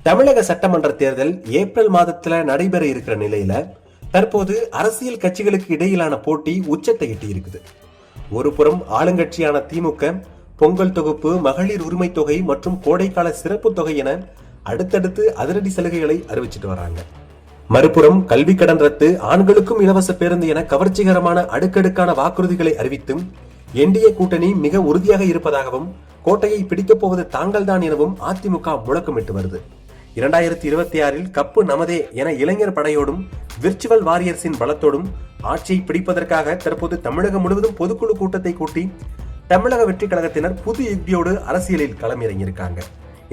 தமிழக சட்டமன்ற தேர்தல் ஏப்ரல் மாதத்துல நடைபெற இருக்கிற நிலையில தற்போது அரசியல் கட்சிகளுக்கு இடையிலான போட்டி உச்சத்தை எட்டி இருக்குது. ஒரு புறம் ஆளுங்கட்சியான திமுக பொங்கல் தொகுப்பு, மகளிர் உரிமை தொகை மற்றும் கோடைக்கால சிறப்பு தொகை என அடுத்தடுத்து அதிரடி சலுகைகளை அறிவிச்சிட்டு வராங்க. மறுபுறம் கல்வி கடன் ரத்து, ஆண்களுக்கும் இலவச பேருந்து என கவர்ச்சிகரமான அடுக்கடுக்கான வாக்குறுதிகளை அறிவித்தும் என்டிஏ கூட்டணி மிக உறுதியாக இருப்பதாகவும் கோட்டையை பிடிக்கப் போவது தாங்கள்தான் எனவும் அதிமுக முழக்கமிட்டு வருது. 2026 கப்பு நமதே என இளைஞர் படையோடும் விர்ச்சுவல் வாரியர்ஸின் பலத்தோடும் ஆட்சியை பிடிப்பதற்காக தற்போது தமிழகம் முழுவதும் பொதுக்குழு கூட்டத்தை கூட்டி தமிழக வெற்றி கழகத்தினர் புது யுக்தியோடு அரசியலில் களமிறங்கியிருக்காங்க.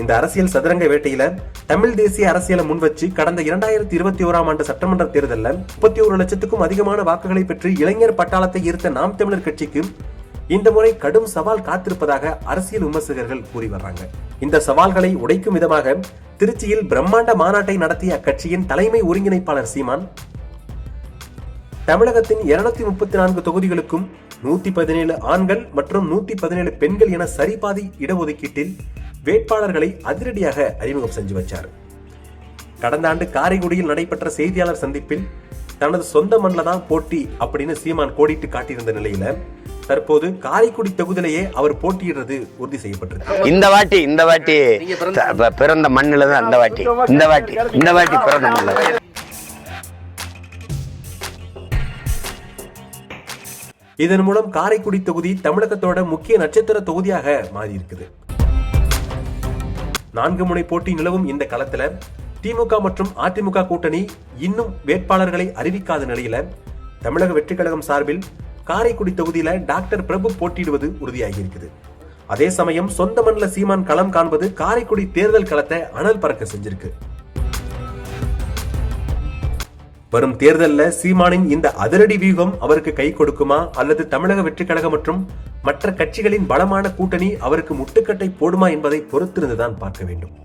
இந்த அரசியல் சதுரங்க வேட்டையில தமிழ் தேசிய அரசியலை முன்வச்சு கடந்த 2021 ஆண்டு சட்டமன்ற தேர்தலில் 31 லட்சத்துக்கும் அதிகமான வாக்குகளை பெற்று இளைஞர் பட்டாளத்தை ஈர்த்த நாம் தமிழர் கட்சிக்கு இந்த முறை கடும் சவால் காத்திருப்பதாக அரசியல் விமர்சகர்கள் கூறி வர்றாங்க. இந்த சவால்களை உடைக்கும் விதமாக திருச்சியில் பிரம்மாண்ட மாநாட்டை நடத்திய அக்கட்சியின் தலைமை ஒருங்கிணைப்பாளர் சீமான் தமிழகத்தின் 234 தொகுதிகளுக்கும் 117 ஆண்கள் மற்றும் 117 பெண்கள் என சரிபாதி இடஒதுக்கீட்டில் வேட்பாளர்களை அதிரடியாக அறிமுகம் செஞ்சு வச்சார். கடந்த ஆண்டு காரைக்குடியில் நடைபெற்ற செய்தியாளர் சந்திப்பில் தனது சொந்த மண்ணில் தான் போட்டி அப்படின்னு சீமான் கோடிட்டு காட்டியிருந்த நிலையில தற்போது காரைக்குடி தொகுதியிலேயே அவர் போட்டியிடுறது உறுதி செய்யப்பட்டிருக்கு. இந்த வாட்டி பிறந்த மண்ணில தான் இந்த வாட்டி பிறந்த மண்ணில். இதன் மூலம் காரைக்குடி தொகுதி தமிழகத்தோட முக்கிய நட்சத்திர தொகுதியாக மாறி இருக்குது. 4 முனை போட்டி நிலவும் இந்த களத்துல திமுக மற்றும் அதிமுக கூட்டணி இன்னும் வேட்பாளர்களை அறிவிக்காத நிலையில தமிழக வெற்றி கழகம் சார்பில் காரைக்குடி தொகுதியில டாக்டர் பிரபு போட்டியிடுவது உறுதியாகி இருக்குது. அதே சமயம் சொந்த மண்ணில் சீமான் களம் காண்பது காரைக்குடி தேர்தல் களத்தை அனல் பறக்க செஞ்சிருக்கு. வரும் தேர்தலில் சீமானின் இந்த அதிரடி வியூகம் அவருக்கு கை கொடுக்குமா அல்லது தமிழக வெற்றி கழகம் மற்றும் மற்ற கட்சிகளின் பலமான கூட்டணி அவருக்கு முட்டுக்கட்டை போடுமா என்பதை பொறுத்திருந்துதான் பார்க்க வேண்டும்.